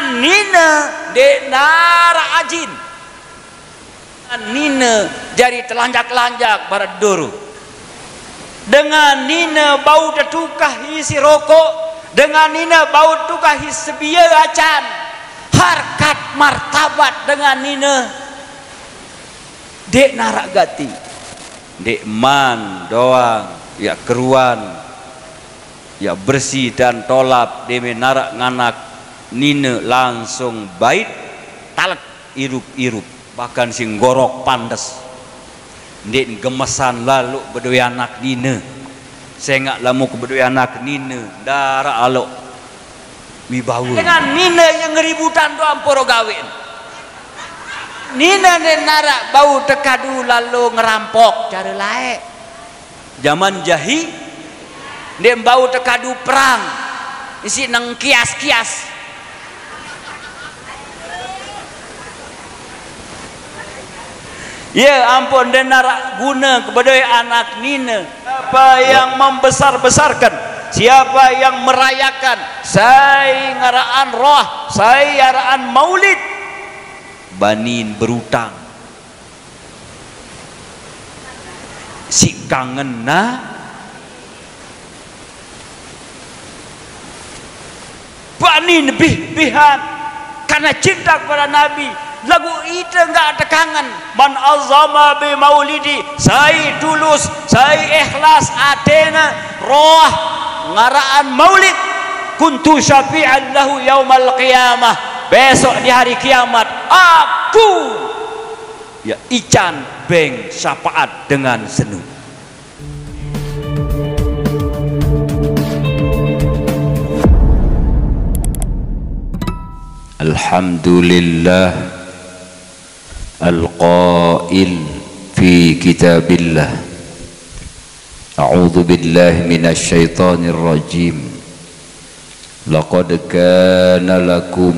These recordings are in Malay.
dengan nina dek nara ajin, nina jari telanjak-lanjak barat duru, dengan nina bau tetukah isi rokok, dengan nina bau tukah isi sebia acan, harkat martabat dengan nina dek narak gati, dek man doang ya keruan ya bersih dan tolap demi narak nganak nina langsung bait talak irup-irup bahkan sing gorok pandes dek gemesan lalu bedoi anak nina saya ngak lamu ke bedoi anak nina darah alok wibawa dengan nina yang ngeributan doang poro gawin nina narak bau tekadu lalu ngerampok cara laek zaman jahi dia bau tekadu perang isi nang kias-kias ya ampun dia narak guna kepada anak nina siapa yang membesar-besarkan, siapa yang merayakan saya ngaraan roh, saya ngaraan maulid banin berutang si kangen na banin bih-bihan karena cinta kepada Nabi. Lagu itu enggak ada kangen. Man azama bi maulidi, saya tulus, saya ikhlas atena roh ngaraan maulid, kuntu syafi'an lahu yaumal qiyamah, besok di hari kiamat aku ya ican beng syafaat dengan senu. Alhamdulillah al-qail fi kitabillah a'udzu billahi minasy syaithanir rajim laqad kana lakum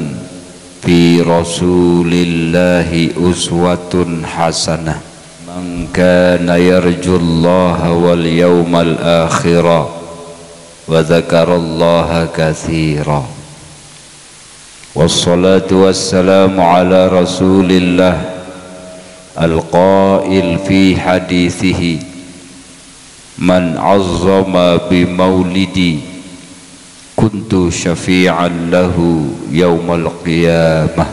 fi rasulillahi uswatun hasanah man kana yarjullaha wal yawmal akhirah wa dzakarallaha katsira. Wassalatu wassalamu ala rasulillah al-qail fi hadithihi man azzama bi maulidi kuntu syafi'an lahu yaumal qiyamah.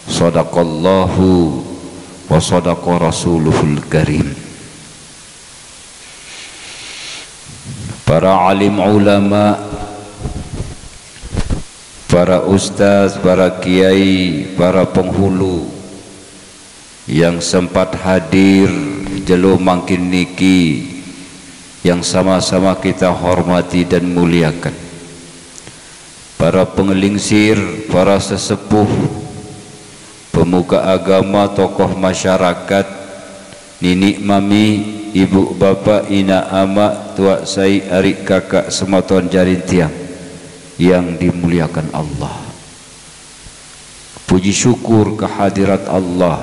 Sadaqallahu wa sadaqa rasuluhul karim. Para alim ulama, para ustaz, para kiai, para penghulu yang sempat hadir jelo mangkin niki yang sama-sama kita hormati dan muliakan, para pengelingsir, para sesepuh, pemuka agama, tokoh masyarakat, ninik mami, ibu bapak, ina ama, tua sai, arik kakak, semoton jarin tiang yang dimuliakan Allah. Puji syukur kehadirat Allah.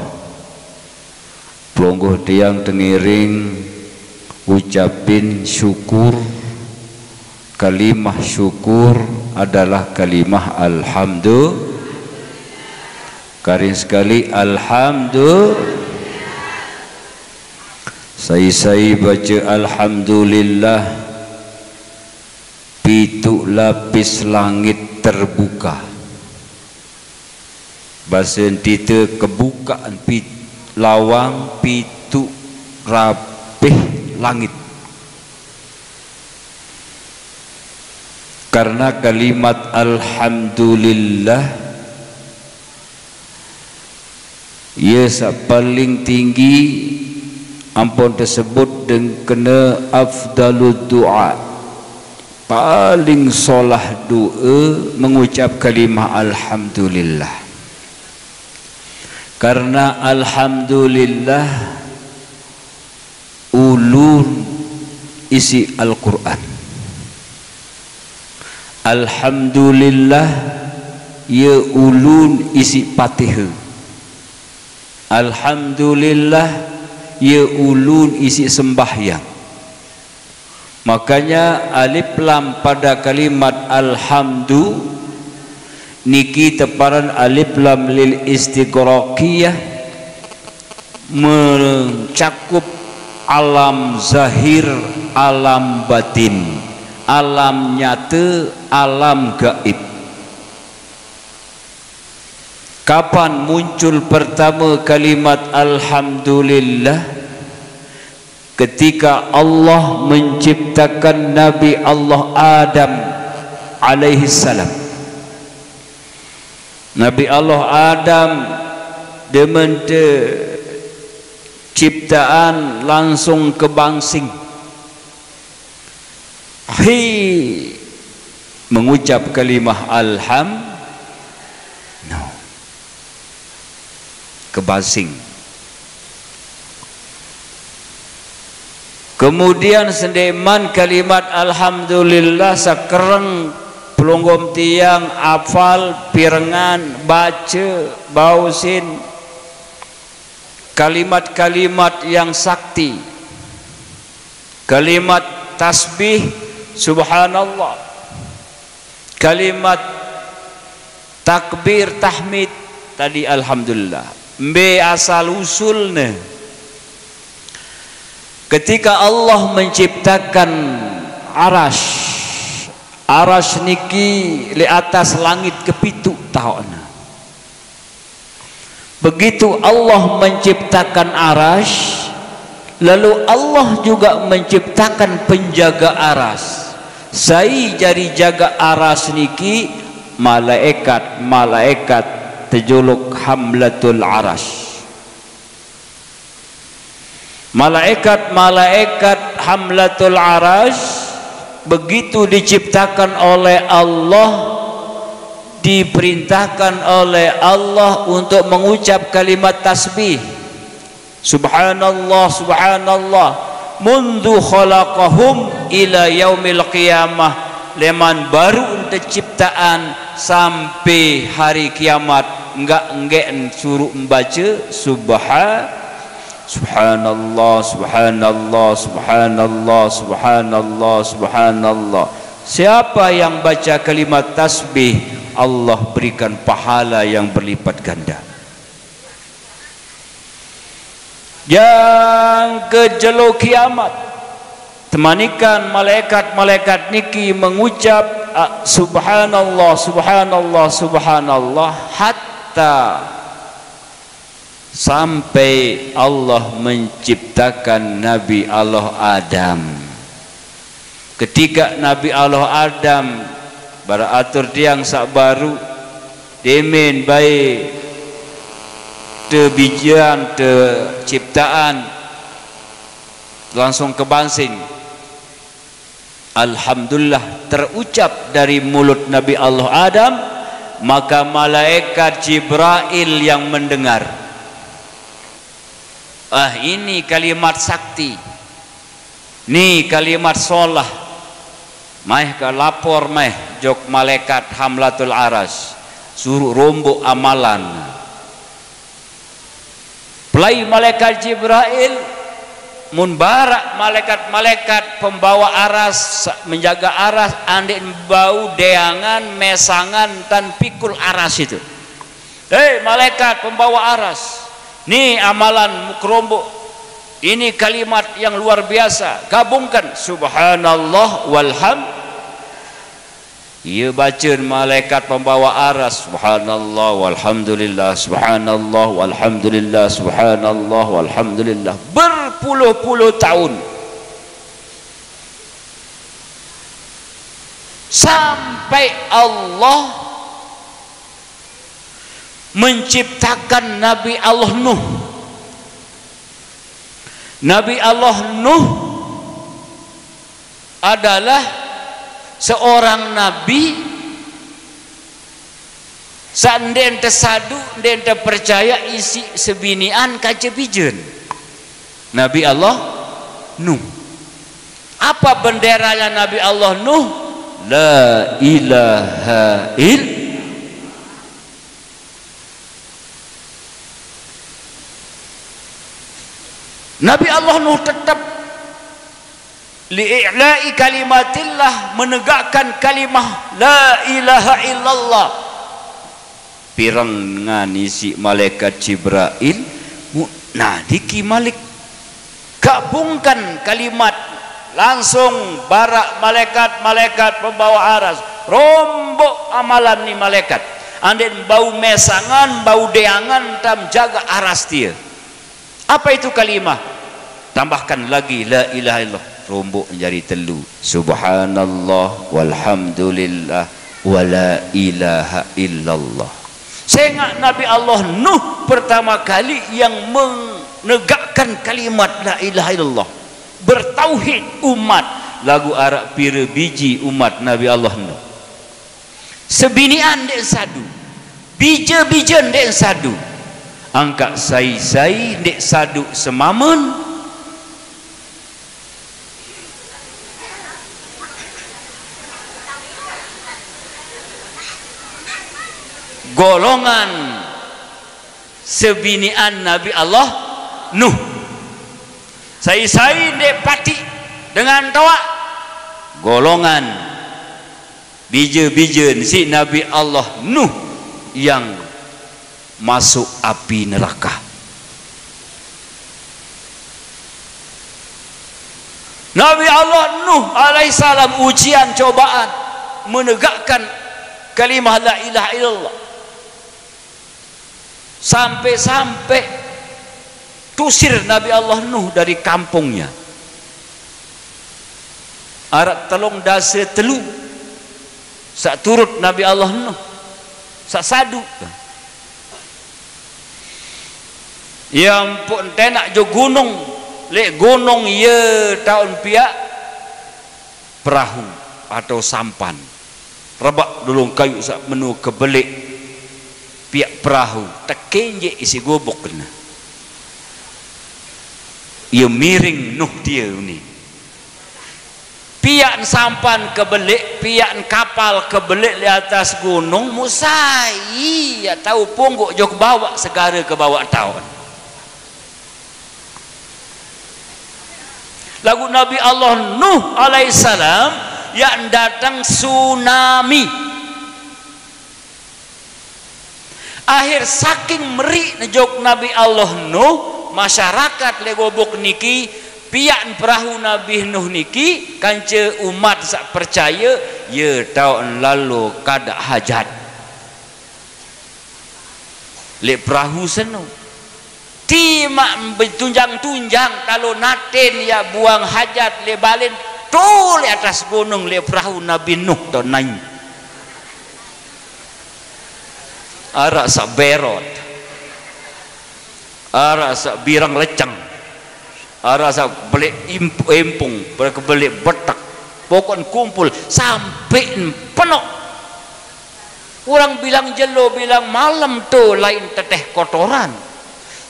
Pelonggoh tiang tengiring ucapin syukur. Kalimah syukur adalah kalimah alhamdulillah. Karin sekali alhamdulillah. Saya baca alhamdulillah, pitu lapis langit terbuka. Bahasa kita kebukaan lawang pitu rapih langit. Karena kalimat alhamdulillah ia paling tinggi, ampun tersebut dengan kena afdalud doa, paling solah doa mengucap kalimah alhamdulillah. Karena alhamdulillah ulun isi Al-Quran, alhamdulillah ya ulun isi Fatihah, alhamdulillah ya ulun isi sembahyang. Makanya alif lam pada kalimat alhamdu niki teparan alif lam lil istighraqiyah, mencakup alam zahir, alam batin, alam nyata, alam gaib. Kapan muncul pertama kalimat alhamdulillah? Ketika Allah menciptakan Nabi Allah Adam alaihi salam. Nabi Allah Adam demen ciptaan langsung kebangsing. Mengucap kalimah kebangsing. Kemudian sendeman kalimat alhamdulillah sakereng pelonggom tiang apal pirengan baca bausin kalimat-kalimat yang sakti, kalimat tasbih subhanallah, kalimat takbir tahmid tadi alhamdulillah. Mbe asal usulnya ketika Allah menciptakan arash niki di atas langit kepitu tahun. Begitu Allah menciptakan arash, lalu Allah juga menciptakan penjaga arash. Sai jadi jaga arash niki malaikat terjuluk hamlatul arash. Malaikat hamlatul arash begitu diciptakan oleh Allah, diperintahkan oleh Allah untuk mengucap kalimat tasbih subhanallah subhanallah mundu khalaqahum ila yaumil qiyamah, leman baru untuk ciptaan sampai hari kiamat enggak suruh membaca subhanallah subhanallah subhanallah subhanallah subhanallah. Siapa yang baca kalimat tasbih, Allah berikan pahala yang berlipat ganda. Yang kejelo kiamat temanikan malaikat niki mengucap subhanallah subhanallah subhanallah hatta sampai Allah menciptakan Nabi Allah Adam. Ketika Nabi Allah Adam beratur tiang sak baru demen baik tebijian te ciptaan langsung kebangsing alhamdulillah terucap dari mulut Nabi Allah Adam, maka malaikat Jibril yang mendengar, ini kalimat sakti, ni kalimat solah, mah ke lapor jok malaikat hamlatul aras suruh rombok amalan. Pelai malaikat Jibril munbarak malaikat pembawa aras menjaga aras andin bau deangan mesangan dan pikul aras itu. Malaikat pembawa aras, nih amalan mukrombok, ini kalimat yang luar biasa, gabungkan subhanallah walhamdulillah. Ia baca malaikat pembawa aras subhanallah walhamdulillah subhanallah walhamdulillah subhanallah walhamdulillah berpuluh-puluh tahun sampai Allah menciptakan Nabi Allah Nuh. Nabi Allah Nuh adalah seorang nabi sanden tesadu den percaya isi sebinian kacepijeun. Nabi Allah Nuh. Apa benderanya Nabi Allah Nuh? La ilaha illallah. Nabi Allah Nuh tetap li'i'la'i kalimatillah, menegakkan kalimah la ilaha illallah. pirang dengan isi malaikat Jibril nah diki malik gabungkan kalimat langsung barak malaikat pembawa aras rombok amalan ni malaikat anden bau mesangan bau deangan tam jaga aras dia. Apa itu kalimah? Tambahkan lagi la ilaha illallah, rombok menjadi telu, subhanallah walhamdulillah wala ilaha illallah. Saya ingat Nabi Allah Nuh pertama kali yang menegakkan kalimat la ilaha illallah, bertauhid umat. Lagu Arab pira biji umat Nabi Allah Nuh, sebinian dek sadu, bija-bija dek sadu, angkat sai-sai dek sadu semamun, golongan sebinian Nabi Allah Nuh, sai-sai dek pati dengan tawa, golongan bija-bija si Nabi Allah Nuh yang masuk api neraka. Nabi Allah Nuh alaihissalam ujian cobaan menegakkan kalimah la ilaha illallah, sampai-sampai tusir Nabi Allah Nuh dari kampungnya. Arab telung dasa telu sak turut Nabi Allah Nuh sak sadu. Ya ampun tenak jo gunung, lek gunung ye tahun piak perahu atau sampan rebak dulu kayu sak menu kebelik piak perahu tekenje isi gobok kena. Ia miring Nuh dia ni. Piak sampan kebelik, piak kapal kebelik di atas gunung musai ya tahu pungguk jok bawa segara ke bawah tahun. Lagu Nabi Allah Nuh alaihissalam yang datang tsunami. Akhir saking meri nejok Nabi Allah Nuh, masyarakat legobok niki pian perahu Nabi Nuh niki kanca umat sak percaya ye tahun lalu kada hajat le perahu seno timak bertunjang-tunjang kalau naten ya buang hajat le balen tu le atas gunung le perahu Nabi Nuh to naik arak sak berot, arak sak birang lecang, arak sak belik empung, belik betak, pokok kumpul sampai penuh. Orang bilang jelo, bilang malam tu lain teteh kotoran,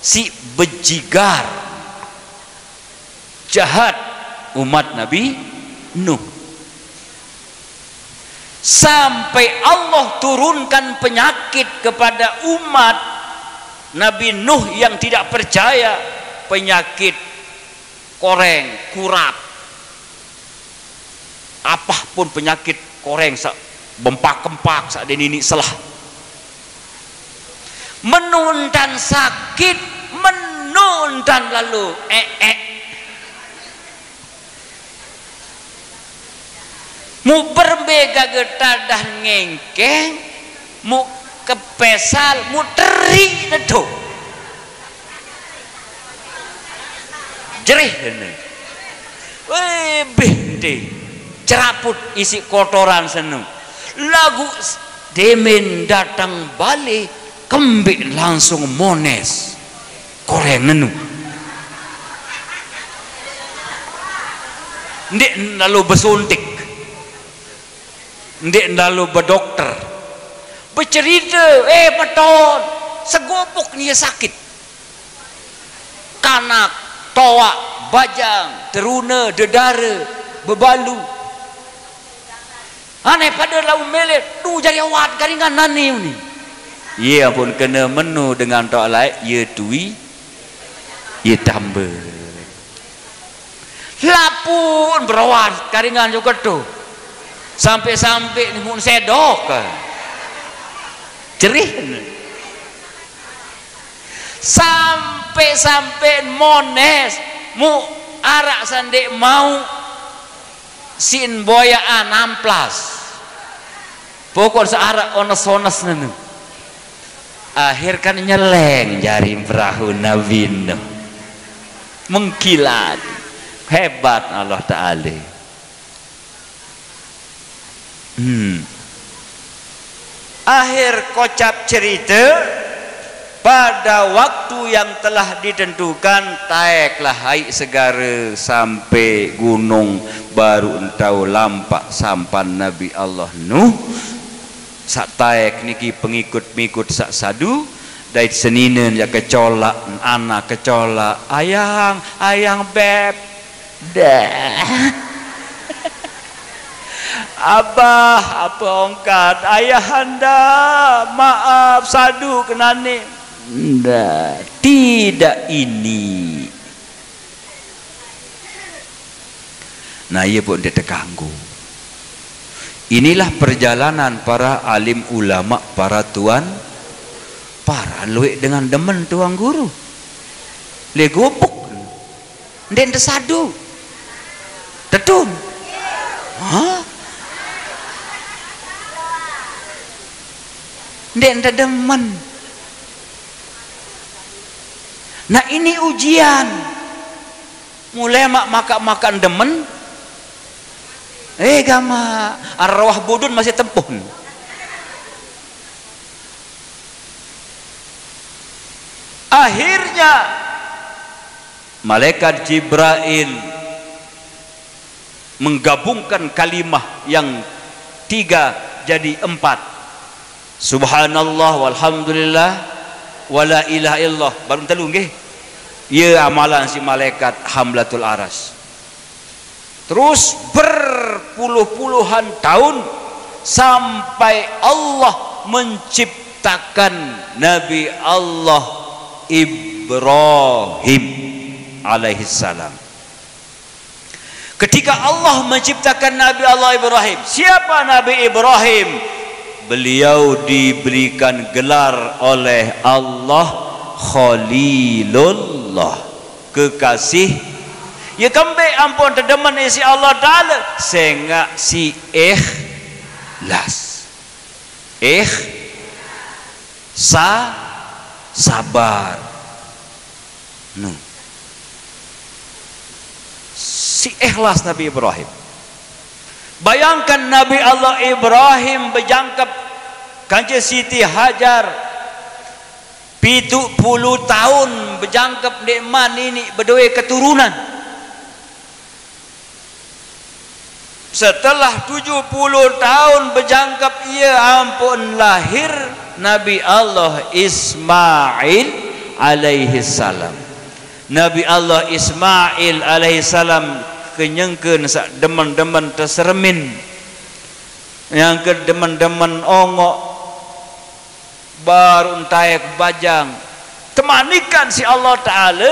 si bejigar, jahat umat Nabi Nuh. Sampai Allah turunkan penyakit kepada umat Nabi Nuh yang tidak percaya, penyakit koreng, kurap, apapun penyakit koreng sak bempak-kempak sak denini selah menuntan sakit, menuntan lalu mu berbega getadah ngengkeng, mu kepesal, mu teri nedo jerih ini bede ceraput isi kotoran seneng lagu demen datang balik kembik langsung mones koreng nenu ndik lalu besuntik ndik lalu bedokter bercerita beton segopok nih sakit kanak toak bajang teruna dedara bebalu aneh pada lau melet tu jadi awat karingan nani ni ia pun kena menu dengan toak lain ia tui ia tambah lapun berawat karingan juga tu sampai-sampai ni pun sedok cerih. Sampai mones mu arak sandek mau sin boyaan amplas pokok searak ones-ones nenu akhir kan nyeleng jari perahu Nabi Nuh mengkilat hebat Allah Ta'ala. Akhir kocap cerita pada waktu yang telah ditentukan taeklah hai segara sampai gunung baru entau lampak sampan Nabi Allah Nuh sak taek niki pengikut-pengikut sak sadu dari seninen ya kecolak anak kecolak ayang beb dah abah apa ongkat ayahanda maaf sadu kenane. Tidak ini. Nah ia pun dia terganggu. Inilah perjalanan para alim ulama, para tuan, para luik dengan demen tuang guru. Le gopuk, den tersadu, tetun. Hah? Den demen. Nah ini ujian. Mulai makan demen. Gama arwah budun masih tempuh. Akhirnya malaikat Jibril menggabungkan kalimah yang 3 jadi 4. Subhanallah walhamdulillah wala ilaha illallah baru telu nggih. Ya amalan si malaikat hamlatul aras. Terus berpuluh-puluhan tahun sampai Allah menciptakan Nabi Allah Ibrahim alaihissalam. Ketika Allah menciptakan Nabi Allah Ibrahim, siapa Nabi Ibrahim? Beliau diberikan gelar oleh Allah Khalilullah, kekasih. Ya kembe ampun terdemen isi Allah Ta'ala sehingga si ikhlas sabar si ikhlas Nabi Ibrahim. Bayangkan Nabi Allah Ibrahim berjangkep kanca Siti Hajar 70 tahun berjangkep nikmat ini berdua keturunan. Setelah 70 tahun berjangkep ia ampun lahir Nabi Allah Ismail alaihi salam. Nabi Allah Ismail alaihi salam kenyengkeun sak demen-demen tersermin yang ke demen-demen ongok baru taek bajang temanikan si Allah Ta'ala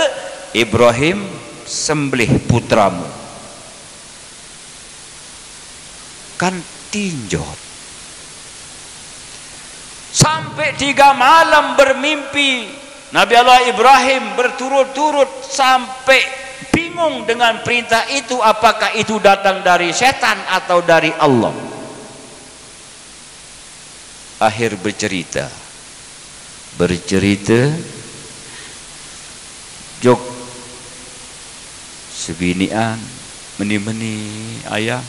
Ibrahim sembelih putramu kan tinjot sampai 3 malam bermimpi Nabi Allah Ibrahim berturut-turut sampai bingung dengan perintah itu apakah itu datang dari setan atau dari Allah. Akhir bercerita jok sebinian meni-meni ayah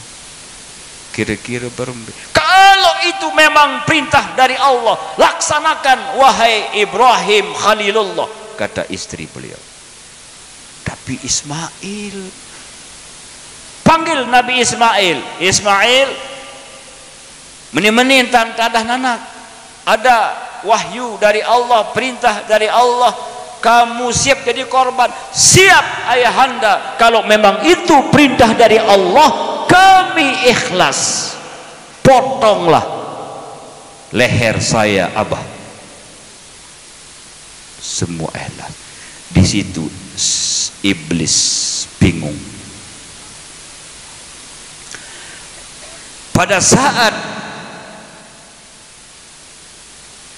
kira-kira berembe kalau itu memang perintah dari Allah laksanakan wahai Ibrahim Khalilullah kata istri beliau. Tapi Ismail panggil Nabi Ismail meni-meni tadah nanak ada wahyu dari Allah, perintah dari Allah, kamu siap jadi korban? Siap ayahanda, kalau memang itu perintah dari Allah kami ikhlas, potonglah leher saya abah. Semua ikhlas. Di situ iblis bingung. Pada saat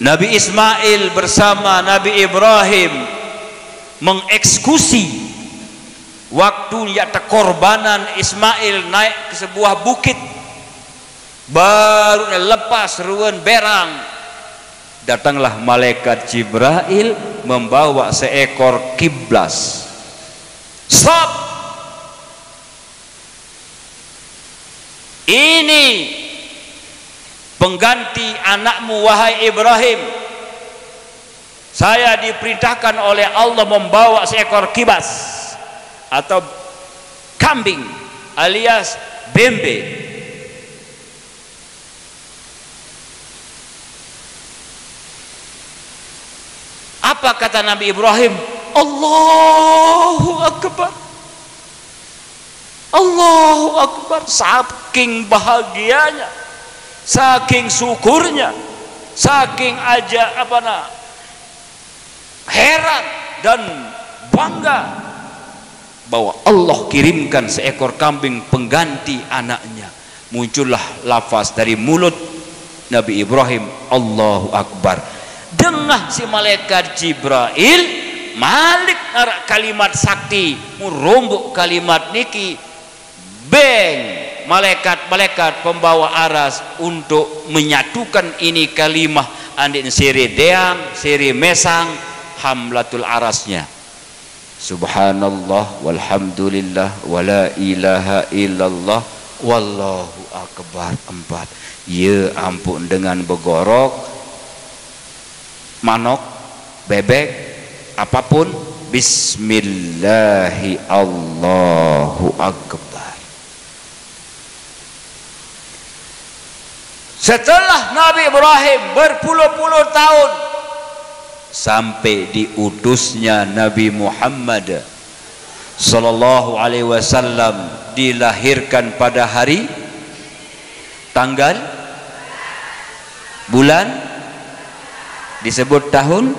Nabi Ismail bersama Nabi Ibrahim mengeksekusi waktu yata korbanan. Ismail naik ke sebuah bukit, baru lepas ruan berang, datanglah malaikat Jibril membawa seekor kiblas. Stop, ini pengganti anakmu wahai Ibrahim. Saya diperintahkan oleh Allah membawa seekor kibas atau kambing alias bembe. Apa kata Nabi Ibrahim? Allahu Akbar, Allahu Akbar. Saking bahagianya, saking syukurnya, saking heran dan bangga bahwa Allah kirimkan seekor kambing pengganti anaknya. Muncullah lafaz dari mulut Nabi Ibrahim, Allahu Akbar. Dengah si malaikat Jibril malik narak kalimat sakti, murombok kalimat niki, beng malaikat-malaikat pembawa aras untuk menyatukan ini kalimah andin siri deang siri mesang hamlatul arasnya. Subhanallah walhamdulillah wala ilaha illallah wallahu akbar. 4. Ya ampun, dengan begorok manok, bebek, apapun, bismillahi Allahu akbar. Setelah Nabi Ibrahim berpuluh-puluh tahun sampai diutusnya Nabi Muhammad sallallahu alaihi wasallam, dilahirkan pada hari, tanggal, bulan, disebut tahun,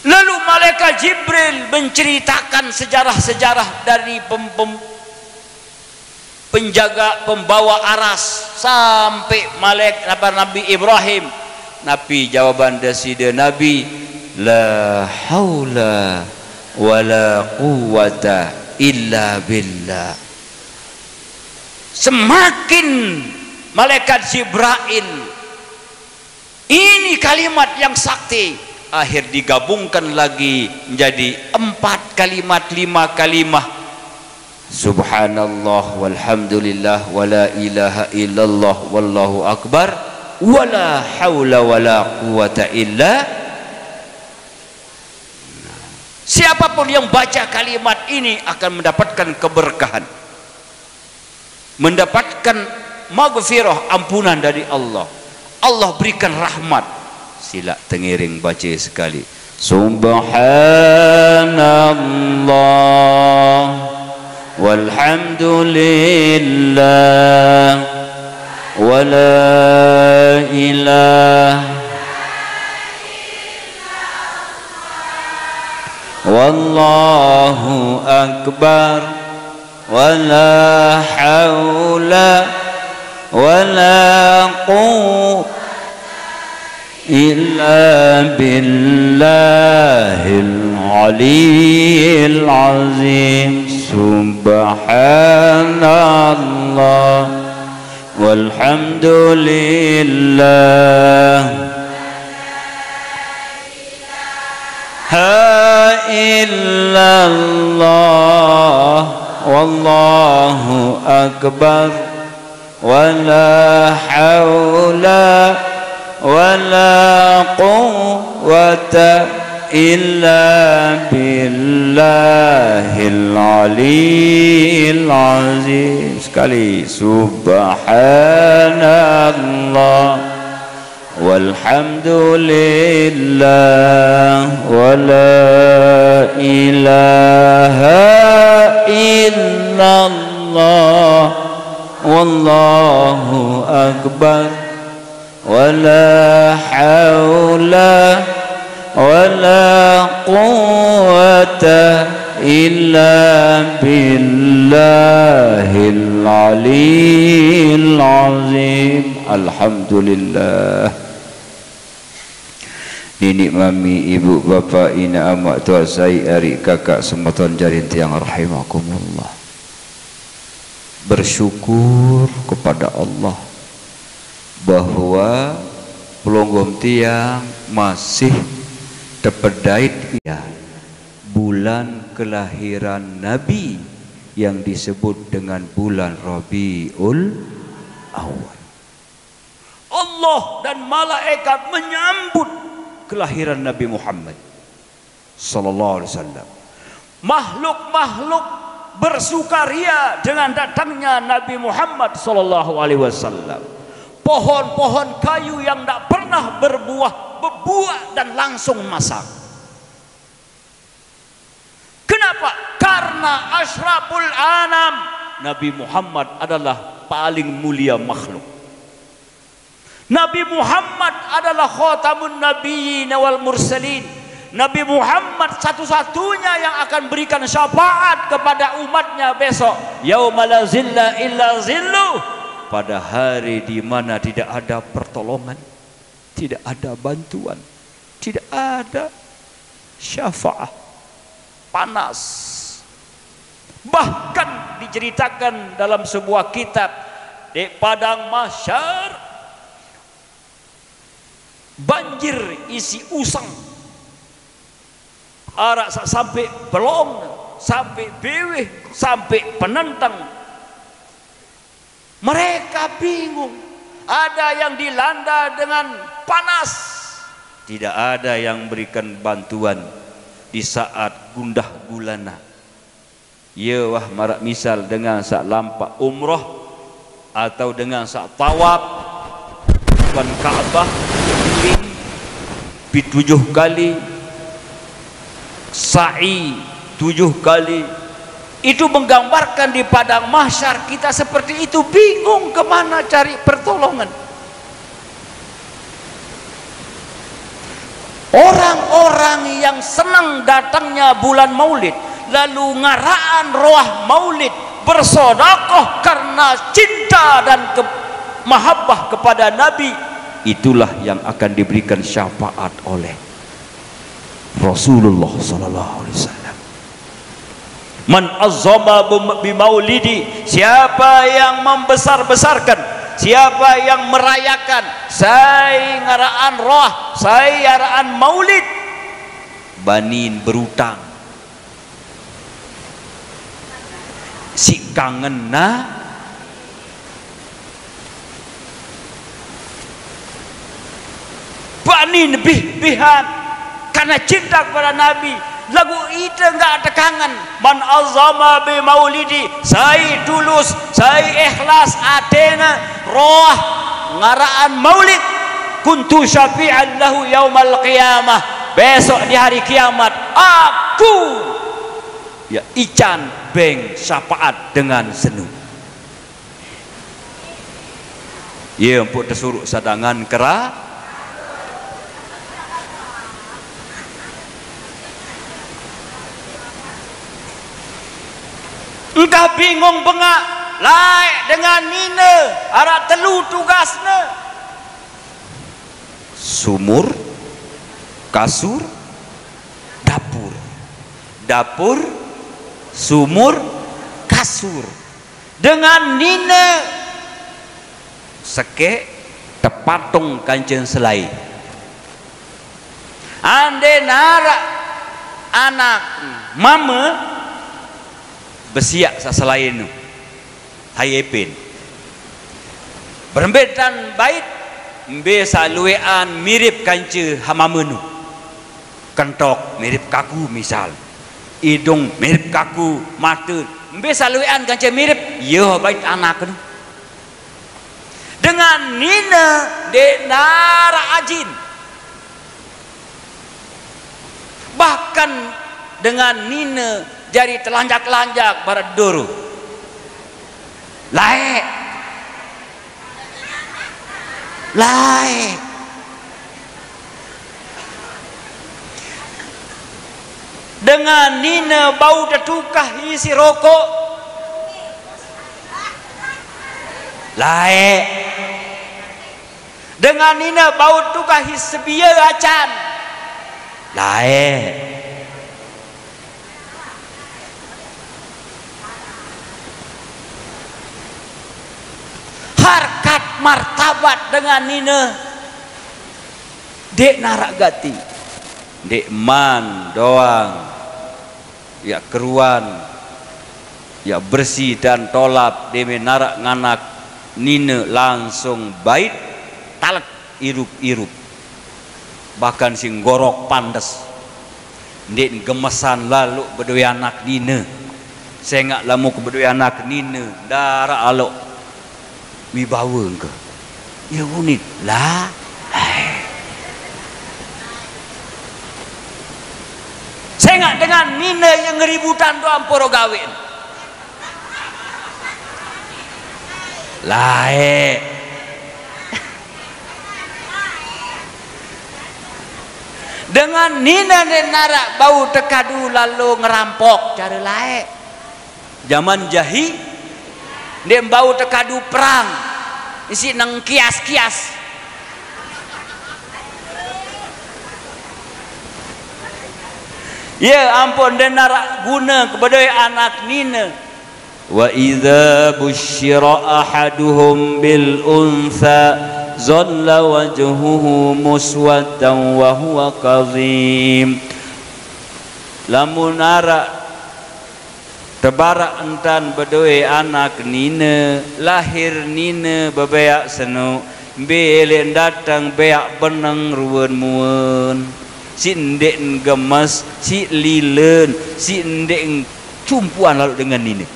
lalu malaikat Jibril menceritakan sejarah-sejarah dari penjaga pembawa aras sampai Nabi Ibrahim. Nabi jawaban dasida Nabi, la haula wala quwwata illa billah. Semakin malaikat Jibril ini kalimat yang sakti, akhir digabungkan lagi menjadi 4 kalimat, 5 kalimah. Subhanallah walhamdulillah wala ilaha illallah wallahu akbar wala haula wala quwata illa. Siapapun yang baca kalimat ini akan mendapatkan keberkahan, mendapatkan maghfirah, ampunan dari Allah. Allah berikan rahmat. Sila tengiring baca sekali. Subhanallah walhamdulillah wala ilaha wallahu akbar wala haula wala quwwata illa billahil aliyyil azim. Subhanallah walhamdulillah ha illallah wallahu akbar wala haula wala quwwata illa billahil aliyyil azim. Sekali. Subhanallah walhamdulillah wala ilaha illallah wallahu akbar wala haula ولا قوة إلا بالله العلي العظيم. الحمد لله. Nenek, mami, ibu, bapa, ina, amak, tua, sai, adik, kakak, semua tuan jarin tiang rahimakumullah. Bersyukur kepada Allah bahwa pelonggom tiang masih terpedait ya bulan kelahiran Nabi yang disebut dengan bulan Rabiul Awal. Allah dan malaikat menyambut kelahiran Nabi Muhammad sallallahu alaihi wasallam. Makhluk-makhluk bersukaria dengan datangnya Nabi Muhammad sallallahu alaihi wasallam. Pohon-pohon kayu yang tak pernah berbuah dan langsung masak. Kenapa? Karena asyraful anam, Nabi Muhammad adalah paling mulia makhluk. Nabi Muhammad adalah khatamun nabiyyin wal mursalin. Nabi Muhammad satu-satunya yang akan berikan syafaat kepada umatnya besok. Yauma la zilla illa zilluh. Pada hari di mana tidak ada pertolongan, tidak ada bantuan, tidak ada syafaat. Panas. Bahkan diceritakan dalam sebuah kitab di padang mahsyar banjir isi usang, arak sampai belong, sampai beweh, sampai penentang. Mereka bingung. Ada yang dilanda dengan panas, tidak ada yang berikan bantuan di saat gundah gulana. Ya wah marak misal dengan saat lampak umrah atau dengan saat tawaf depan Ka'bah pi 7 kali, sa'i 7 kali, itu menggambarkan di padang mahsyar kita seperti itu, bingung kemana cari pertolongan. Orang-orang yang senang datangnya bulan maulid lalu ngaraan roh maulid, bersedekah karena cinta dan mahabbah kepada Nabi, itulah yang akan diberikan syafaat oleh Rasulullah sallallahu alaihi wasallam. Man azzama bi maulidi, siapa yang membesar-besarkan, siapa yang merayakan saya ngaraan roh, saya ngaraan maulid, banin berutang si kangen na banin bih-bihan karena cinta kepada Nabi. Lagu itu enggak ada kangen. Man azama bi maulidi, saya tulus, saya ikhlas atena roh ngaraan maulid, kuntu syafi'an lahu yaumal qiyamah, besok di hari kiamat aku ya ican beng syafaat dengan senu. Ya empuk tersuruh sadangan kera entah bingung bengak laik dengan nina arak telu tugasnya sumur, kasur, dapur, dapur, sumur, kasur, dengan nina seke tepatung kancing selai. Ande narak anak mama besiak selain hayepin berembetan bait mbe saluean mirip kanci hamamenu, kentok mirip kaku misal, hidung mirip kaku, mata mbe saluean kanci mirip, yo bait anak nu dengan nina de nara ajin, bahkan dengan nina jari telanjak-lanjak barat duru laik dengan nina bau tetukah isi rokok lae, dengan nina bau tukah isi sebia acan lae. Harkat martabat dengan nina dek narak gati, dek man doang ya keruan ya bersih dan tolap deme narak nganak nina langsung bait talak irup-irup, bahkan sing gorok pandes dek gemesan lalu bedoi anak nina sengak lamu ke bedoi anak nina darah alok wibawa ke ya unit lah. Sengak dengan nina yang ngeributan doang poro gawin lae. Dengan nina narak bau tekadu lalu ngerampok cara lae. Zaman jahi dia bau tekadu perang isi nang kias-kias. Ya ampun dan narak guna kepada anak nina. Wa idza busyira ahaduhum bil untha zalla wajhuhu muswaddan wa huwa kadhim. Lamun narak tebarak entan bedoi anak nina lahir nina bebeak senu belen datang beak benang ruwen muun si ndek gemes si lilen si ndek cumpuan lalu dengan nina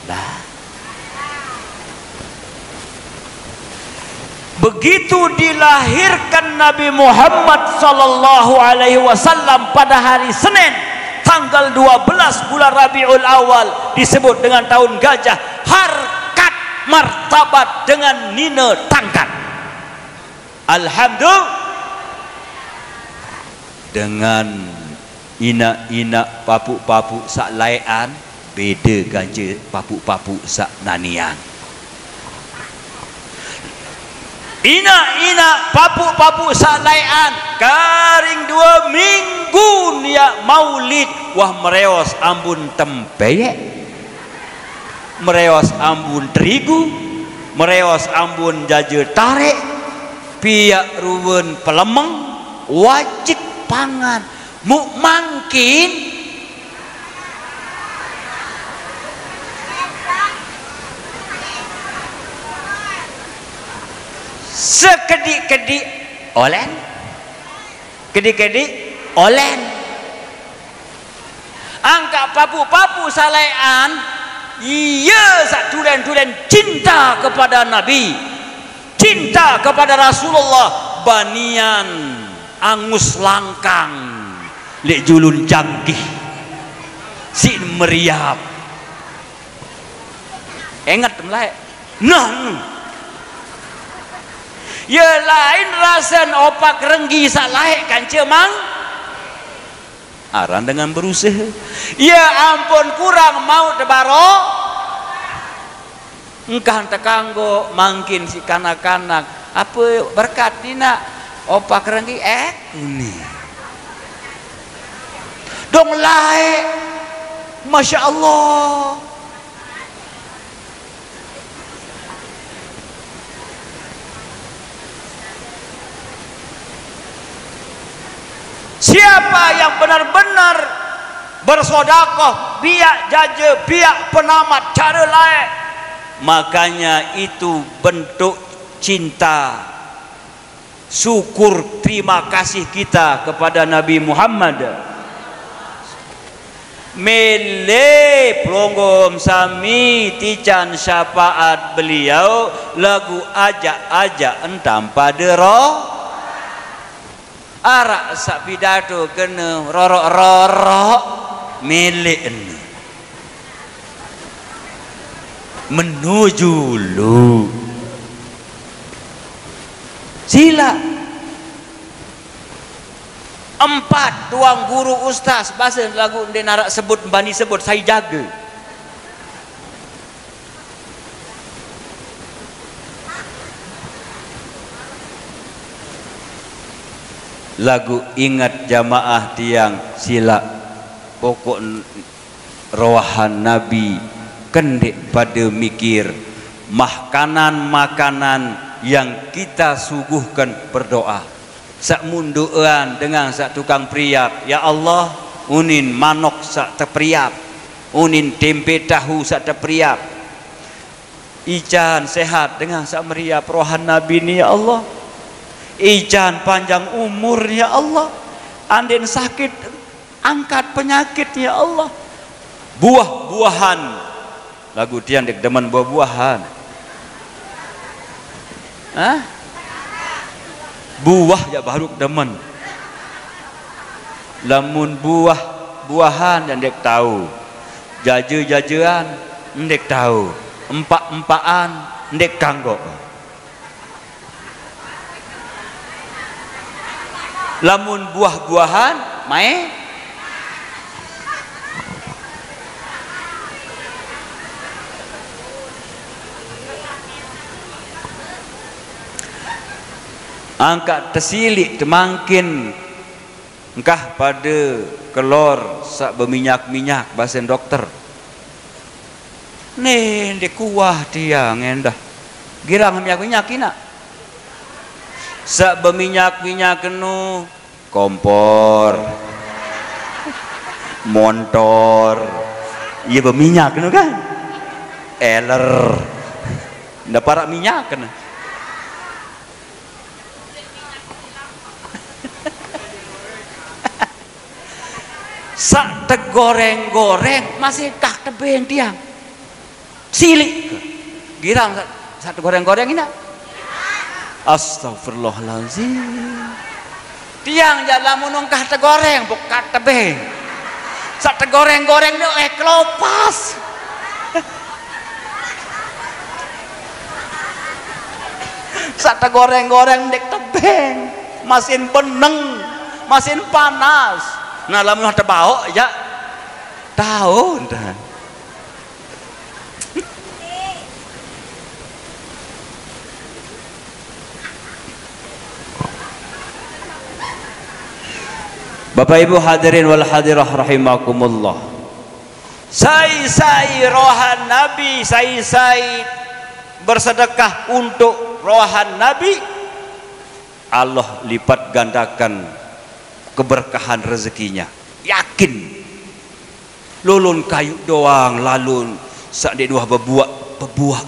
lah. Begitu dilahirkan Nabi Muhammad sallallahu alaihi wasallam pada hari Senin tanggal 12 bulan Rabiul Awal disebut dengan tahun gajah, harkat martabat dengan nina tangkat. Alhamdulillah. Dengan ina-ina papuk-papuk sak layan beda ganja papuk-papuk sak nanian. Ina-ina papuk-papuk sak layan karing 2 minggu ya maulid wah mereos ambun tempeyek, mereos ambun terigu, mereos ambun jaje tarik, piak ruwen pelemeng wajib pangan mu mangkin sekedik-kedik olen, kedik-kedik olen, angka papu-papu salean iya sak tulen-tulen cinta kepada Nabi, cinta kepada Rasulullah, banian angus langkang lek julun canggih si meriap ingat mulai nah ya lain rasan opak renggi sak laek kan cemang aran dengan berusaha ya ampun kurang mau tebaro engkang tekanggo mangkin si kanak-kanak apa berkat dina opak renggi ini dong lae Masya Allah. Siapa yang benar-benar bersodakoh biak jaje biak penamat cara lain, makanya itu bentuk cinta syukur terima kasih kita kepada Nabi Muhammad. Mele pelonggom sami tican syafaat beliau lagu ajak-ajak entam pada roh arak sak pidato kena rorok-rorok mele menuju lu sila 4 tuang guru ustaz bahasa lagu dia narak sebut bani sebut saya jaga. Lagu ingat jamaah tiang sila pokok rohan Nabi kendek pada mikir makanan-makanan yang kita suguhkan berdoa sak munduan dengan sak tukang priap, ya Allah unin manok sak terpriap, unin tempe tahu sak terpriap, ijan sehat dengan sak meriap rohan Nabi ni ya Allah, ijan panjang umur ya Allah, andin sakit angkat penyakit ya Allah, buah-buahan lagu tiang dek demen buah-buahan, buah ya baru demen, lamun buah-buahan yang dek tahu, jaje-jajean dek tahu, empak-empakan dek kanggo. Lamun buah-buahan mae angkat tersilik temangkin engkah pada kelor sak berminyak-minyak bahasa dokter nih di kuah dia ngendah girang minyak-minyak ina sak berminyak-minyak kenu kompor motor iya berminyak kenu kan eler ndak parak minyak kena sak tegoreng-goreng masih kah tebeng tiang silik girang sak tegoreng-goreng ini astagfirullahaladzim tiang jalan munungkah tegoreng bukan tebeng sak tegoreng-goreng itu kelopas sak tegoreng-goreng dek tebeng masin beneng masin panas. Nah lamun ada bau ya tahu dah. Bapak Ibu hadirin wal hadirah rahimakumullah. Sai rohan Nabi, sai bersedekah untuk rohan Nabi, Allah lipat gandakan keberkahan rezekinya, yakin. Lulun kayu doang lalun sak dia dua bebuah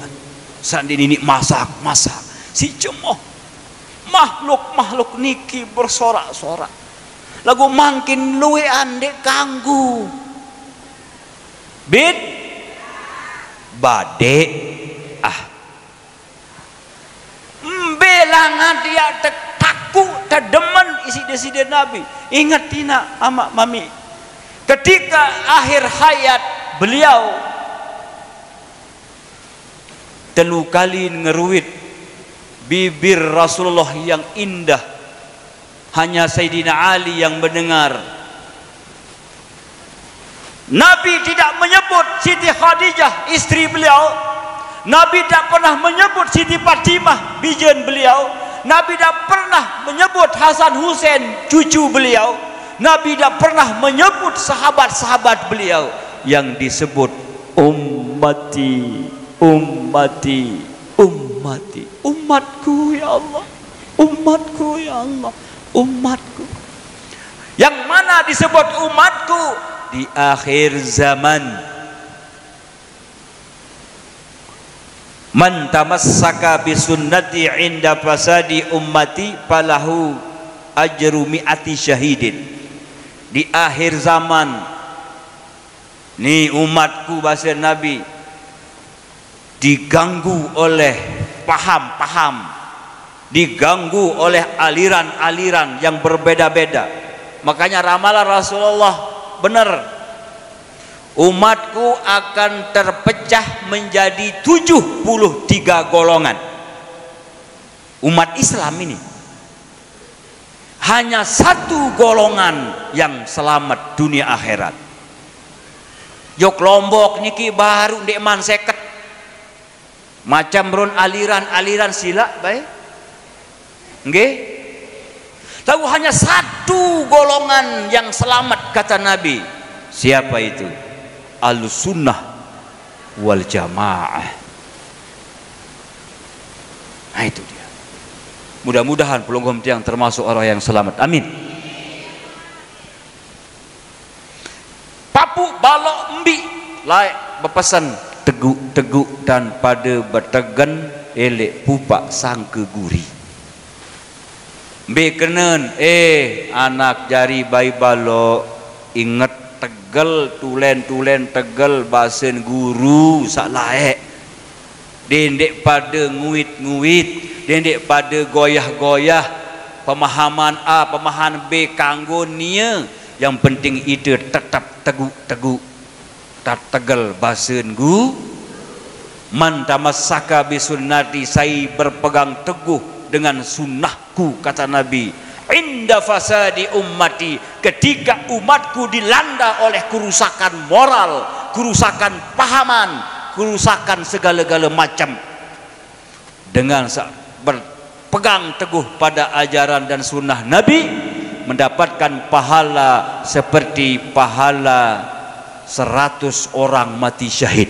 sak dia ini masak si cemoh makhluk niki bersorak-sorak lagu mangkin luwe andek kanggu bid bade belangan dia tekaku terdemen isi deside Nabi. Ingat tina amak mami ketika akhir hayat beliau telu kali ngeruit bibir Rasulullah yang indah, hanya Sayyidina Ali yang mendengar. Nabi tidak menyebut Siti Khadijah istri beliau, Nabi tidak pernah menyebut Siti Fatimah bijen beliau, Nabi tidak pernah menyebut Hasan Hussein cucu beliau, Nabi tidak pernah menyebut sahabat-sahabat beliau. Yang disebut ummati umatku ya Allah, umatku ya Allah, umatku. Yang mana disebut umatku di akhir zaman. Man tamassaka bisunnati inda fasadi ummati falahu ajru mi'ati syahidin. Di akhir zaman ni umatku bahasa Nabi diganggu oleh paham-paham, diganggu oleh aliran-aliran yang berbeda-beda. Makanya ramalan Rasulullah benar, umatku akan terpecah menjadi 73 golongan. Umat Islam ini hanya satu golongan yang selamat dunia akhirat. Jok Lombok niki baru ndek man seket macam ron aliran silak baik nggih. Tahu hanya satu golongan yang selamat kata Nabi. Siapa itu? Ahlussunnah wal Jamaah. Nah itu dia. Mudah-mudahan pelonggom tiang termasuk orang yang selamat. Amin. Papu balok embi layak berpesan teguk dan pada bertegen elek pupak sangke guri. Be kenen anak jari bayi balok inget tegel tulen tegel basen guru sak laek. Dendek pada nguit dendek pada goyah pemahaman A pemahaman B kanggo nia. Yang penting itu tetap teguk tak tegel basen gu. Man tamassaka bisunnati, saya berpegang teguh dengan sunnahku kata Nabi. Inda fasadi ummati, ketika umatku dilanda oleh kerusakan moral, kerusakan pahaman, kerusakan segala-gala macam, dengan berpegang teguh pada ajaran dan sunnah Nabi, mendapatkan pahala seperti pahala 100 orang mati syahid.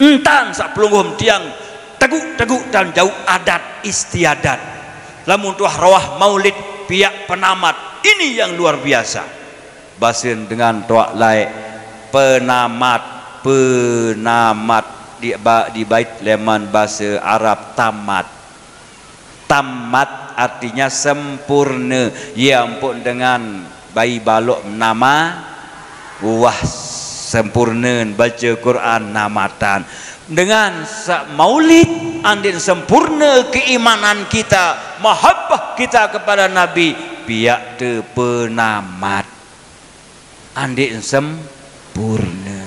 Entang sak pelunggum tiang teguk dan jauh adat istiadat. Lamun tuah rawah maulid pihak penamat ini yang luar biasa. Basin dengan tuak laik penamat di bait leman bahasa Arab tamat. Tamat artinya sempurna. Ya ampun dengan bayi balok nama wah sempurna baca Quran namatan. Dengan maulid andin sempurna keimanan kita, mahabbah kita kepada Nabi, biak te penamat andin sempurna.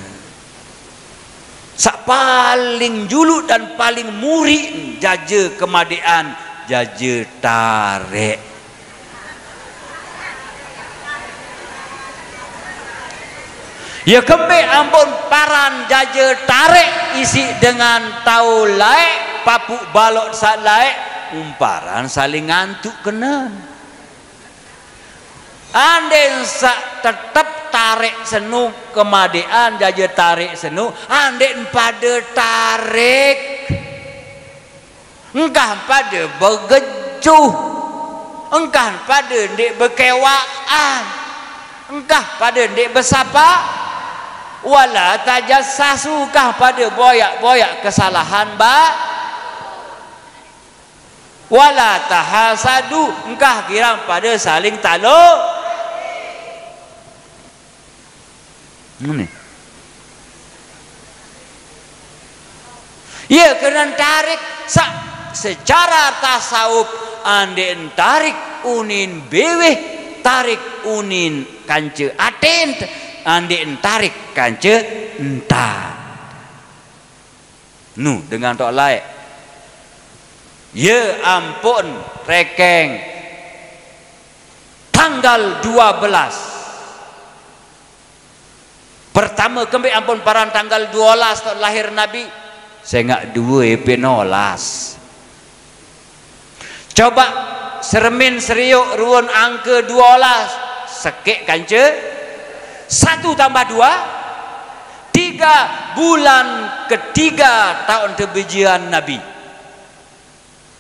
Sak paling julu dan paling murid jaja kemadean, jaja tarik. Ya kembe ampun paran jaja tarik isi dengan tau laek papu balok sak laek umparan saling ngantuk kena. Anden sak tetap tarik senu kemadean jaja tarik senu anden pada tarik engkah pada begejuh engkah pada ndek bekewaan engkah pada ndek besapa wala tajassasu kah pada boyak kesalahan wala tahasadu engkah kira pada saling taluk ini ya kena tarik secara tasawuf anden tarik unin beweh tarik unin kance aten andi tarik kance entah nu dengan tok laek ya ampun rekeng tanggal 12 pertama kembe ampun paran tanggal 12 tok lahir Nabi saya ngak 2 penolas coba sermin seriuk ruun angka 12 sekek kance 1 tambah 2 3 bulan ketiga tahun kebijian Nabi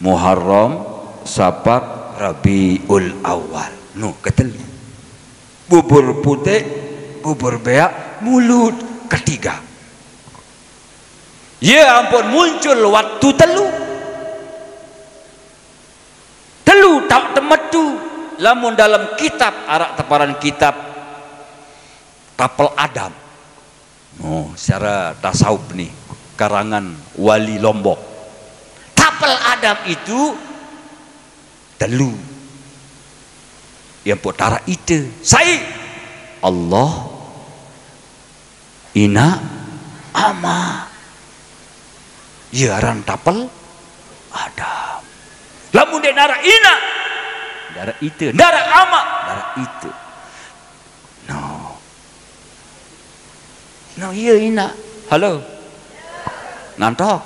Muharram Safar Rabiul Awal nu ketelu bubur putih bubur beak mulut ketiga ya ampun muncul waktu telu tak temetu lamun dalam kitab arak teparan kitab Tapel Adam secara tasawuf nih karangan wali Lombok Tapel Adam itu telu yang potara itu saya Allah ina ama yaran Tapel Adam lamun dia nara ina darah itu, darah amak, darah itu. No, iya ina. Halo. Ngantok.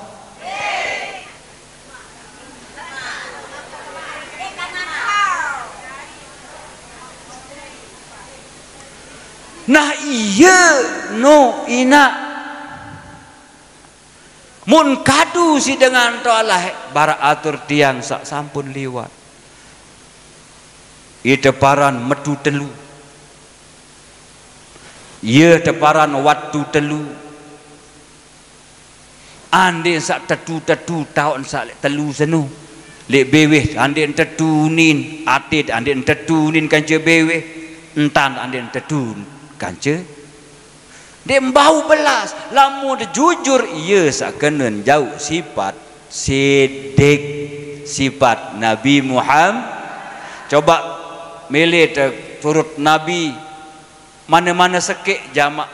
Nah iya no ina. Mun kadu si dengan toalah bara atur tiang sak sampun liwat. Ite paran metu telu. Ia teparan waktu telu. Ande sak tetu tahun sak telu senu. Lek beweh ande tetunin atit ande tetunin kanca beweh. Entan ande tetu kanca. Dia bau belas. Lamun jujur ia sak kenen jauh sifat sidik sifat Nabi Muhammad. Coba milih turut Nabi mana-mana sekek jamak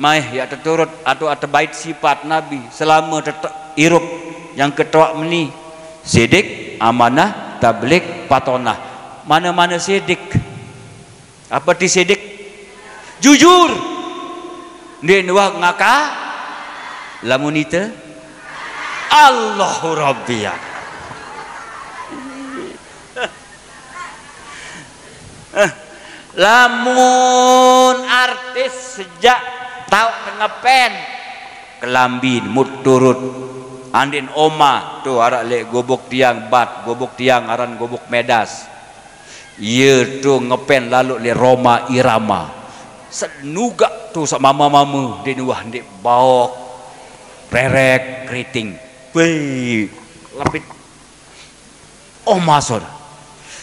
mai ya terturut atau bait sifat Nabi selama irup yang ketua meni sidik, amanah, tabligh, patonah. Mana-mana sidik. Apa ti sidik? Jujur. Dia wah ngaka lamun ite Allahu Rabbiya. Lamun artis sejak tahu ngepen kelambin mut turut andin oma tuh arak lek gobok tiang bat gobok tiang aran gobok medas iya tuh ngepen lalu le Roma Irama senuga tuh sama mama-mama din wah ndik baok rerek keriting wih lapit oma saudara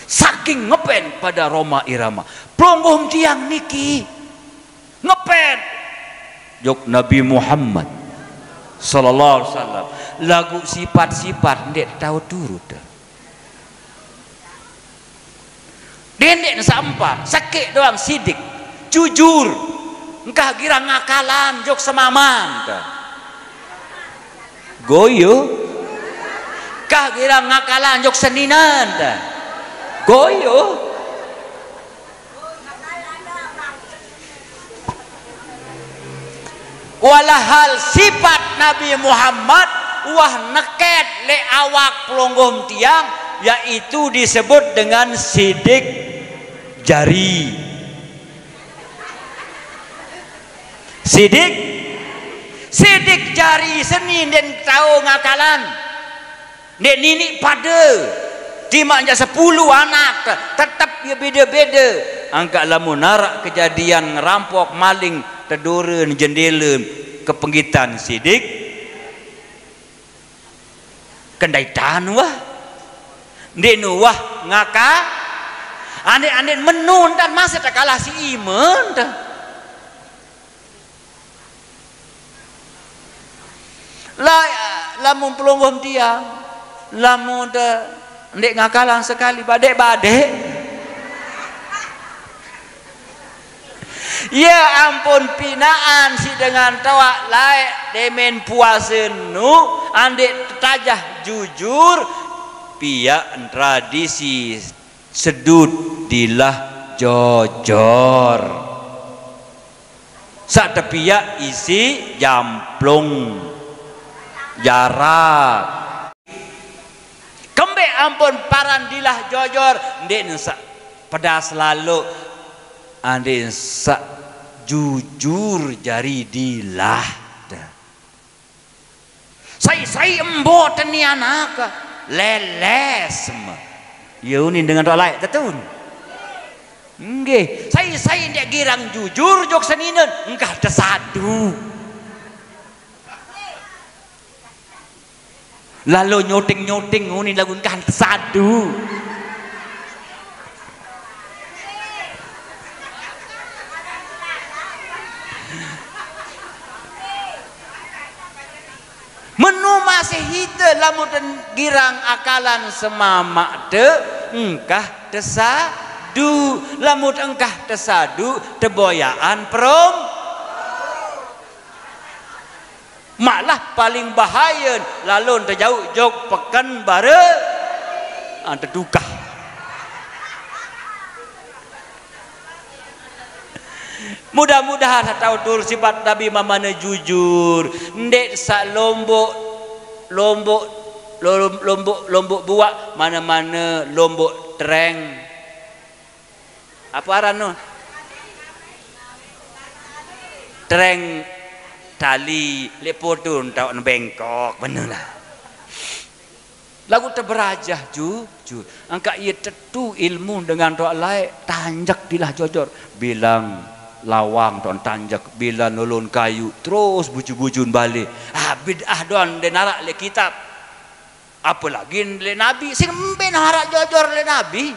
saking ngepen pada Roma Irama pelonggom tiang niki ngepen jok Nabi Muhammad sallallahu alaihi wasallam lagu sifat-sifat ndek tahu turut dendek sampah sakit doang sidik jujur engkah kira ngakalan jok semaman goyo kah kira ngakalan jok seninan goyo walahal sifat Nabi Muhammad wah neket le awak pelonggom tiang yaitu disebut dengan sidik jari sidik jari senin dan tahu ngakalan nek nini pada timanya 10 anak tetap ya beda-beda angka lamun narak kejadian ngerampok maling teduren jendela kepenggitan sidik kendaitan wah ndek wah ngaka ane menun dan masa tak kalah si iman lamun pelonggom tiang lamun ndek ngakalang sekali badek ya ampun pinaan si dengan tawa laik demen puasenu andek tajah jujur pihak tradisi sedut dilah jojor sak tepiak isi jamplung jarak kembe ampun parandilah jojor ndek sak pedas lalu andek sak jujur jari dilah saya embot ni anak leles ya unin dengan doa lain tetun nggih saya ndek girang jujur jok seninen engkah tersadu lalu nyoting unin lagu engkah tersadu menu masih hite lamun girang akalan semamak te engkah tesadu lamun engkah tesadu teboyaan prom malah paling bahaya lalu terjauh jok pekan bare ante duka Mudah-mudahan tahu tur sifat Nabi mamana jujur, ndek sak lombok buak mana-mana lombok tereng. Apa arano? Tereng tali lepotun tau bengkok bener lah. Lagu terberajah ju angka ia tetu ilmu dengan doa lain tanjak dilah jojor bilang lawang don tanjak bila nulun kayu terus buju-bujun balik bid'ah don denarak le kitab apalagi le nabi sing embe narak jojor le nabi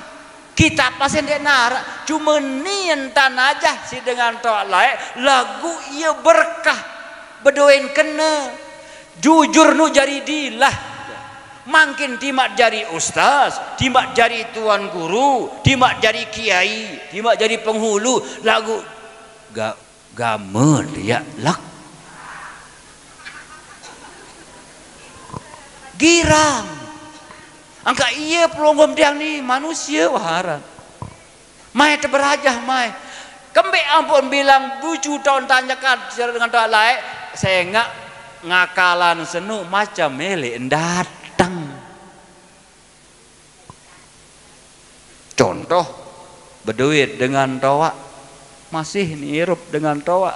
kitab pasen de narak cuma nian tanajah si dengan doa lain lagu ia berkah bedoin kena jujur nu jari dilah makin timak jari ustaz, timak jari tuan guru, timak jari kiai, timak jari penghulu, lagu gamen ya lak girang angka iya pelonggom diang ni manusia waharan mai terberajah mai kembe ampun bilang bucu tahun tanyakan dengan doa lain saya ngakalan senu macam mele endat. Contoh berduit dengan toa masih nirup dengan toa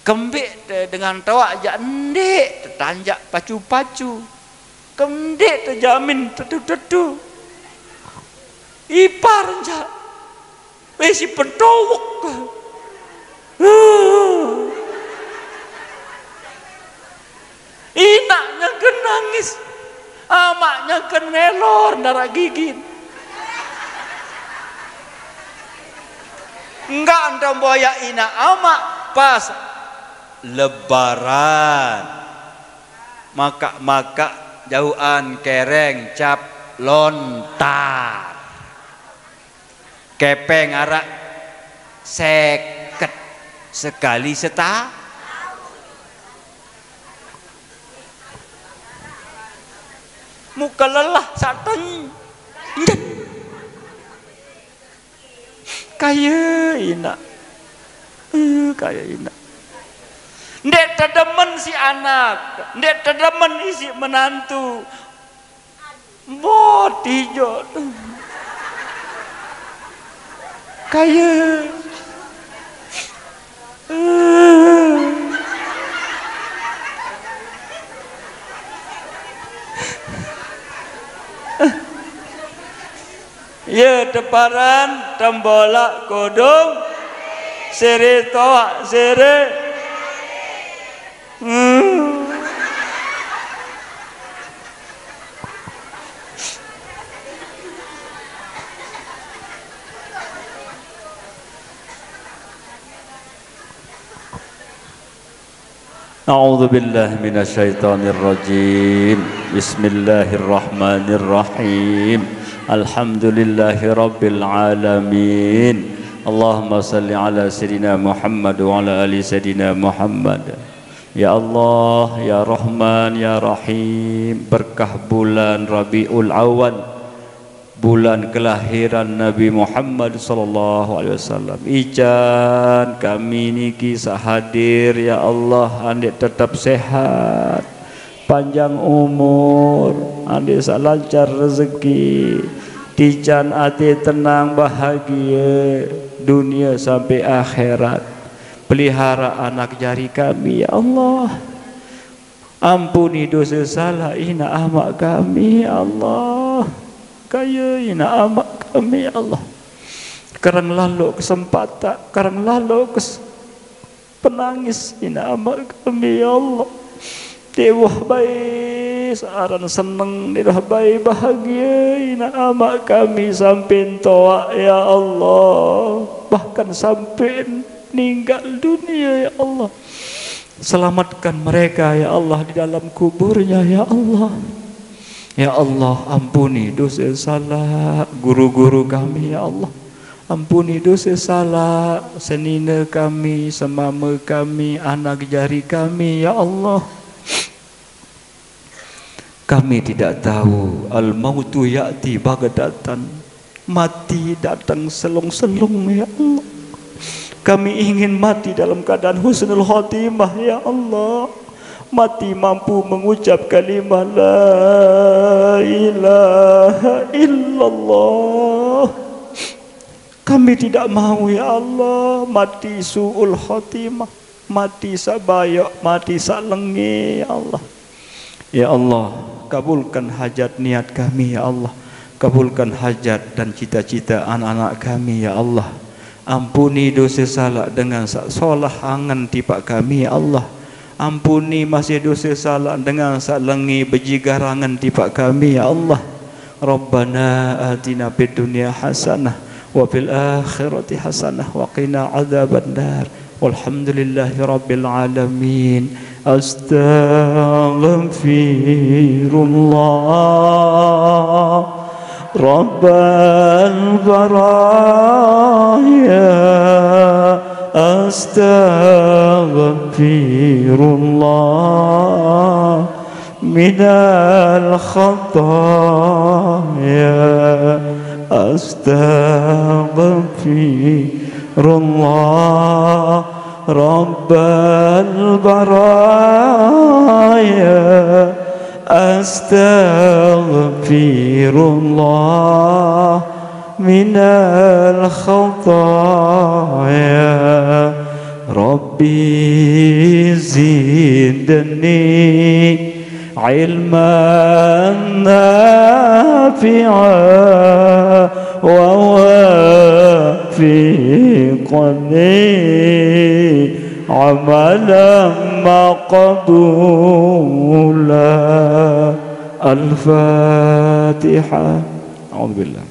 kembik dengan toa aja ndek tertanjak pacu-pacu kembik terjamin tetu-tetu ipar aja besi pentowok inaknya kan nangis amaknya kan ngelor darah gigit enggak anda boya ina amak pas lebaran maka jauhan kereng cap lontar kepeng arak seket sekali setahun muka lelah satan kaya ina ndek terdemen si anak ndek terdemen isi menantu boti jod kaya ya teparan tembolak kodong sere toa sere A'udzu billahi minasyaitonir rajim. Bismillahirrahmanirrahim. Alhamdulillahi rabbil alamin. Allahumma salli ala sayyidina Muhammad wa ala ali sayyidina Muhammad. Ya Allah, ya Rahman, ya Rahim, berkah bulan Rabiul Awal, bulan kelahiran Nabi Muhammad sallallahu alaihi wasallam. Ijan kami niki sahadir ya Allah, andek tetap sehat, panjang umur, andek lancar rezeki, dijan ati tenang bahagia dunia sampai akhirat. Pelihara anak jari kami ya Allah, ampuni dosa salah ina amak kami ya Allah, kaya ina amak kami ya Allah. Karang lalu kesempatan, karang lalu penangis ina amak kami ya Allah. Dewah baik searan seneng, dewah baik bahagia ina amak kami sampai toa ya Allah, bahkan sampai meninggal dunia ya Allah. Selamatkan mereka ya Allah di dalam kuburnya ya Allah. Ya Allah, ampuni dosa salah guru-guru kami ya Allah. Ampuni dosa salah senina kami, semama kami, anak jari kami ya Allah. Kami tidak tahu al-mautu ya'ti bagdatan, mati datang selong-selong ya Allah. Kami ingin mati dalam keadaan husnul khotimah ya Allah. Mati mampu mengucap kalimah la ilaha illallah. Kami tidak mau ya Allah mati su'ul khotimah, mati sabayok, mati salengi ya Allah. Ya Allah, kabulkan hajat niat kami ya Allah. Kabulkan hajat dan cita-cita anak-anak kami ya Allah. Ampuni dosa salah dengan solah angan tipak kami ya Allah. Ampuni masih dosa salah dengan salengi bejigarangan tipak kami ya Allah. Rabbana atina fid dunya hasanah wa fil akhirati hasanah wa qina adzabannar. Walhamdulillahi rabbil alamin. Astaghfirullah Rabbal baraya. Astaghfirullah minal khataya. Astaghfirullah Rabbal baraya. Astaghfirullah minal khataya. Rabbi zidni ilman nafi'a wa wafiqni amalan maqbula. Al-Fatiha. A'udzubillah.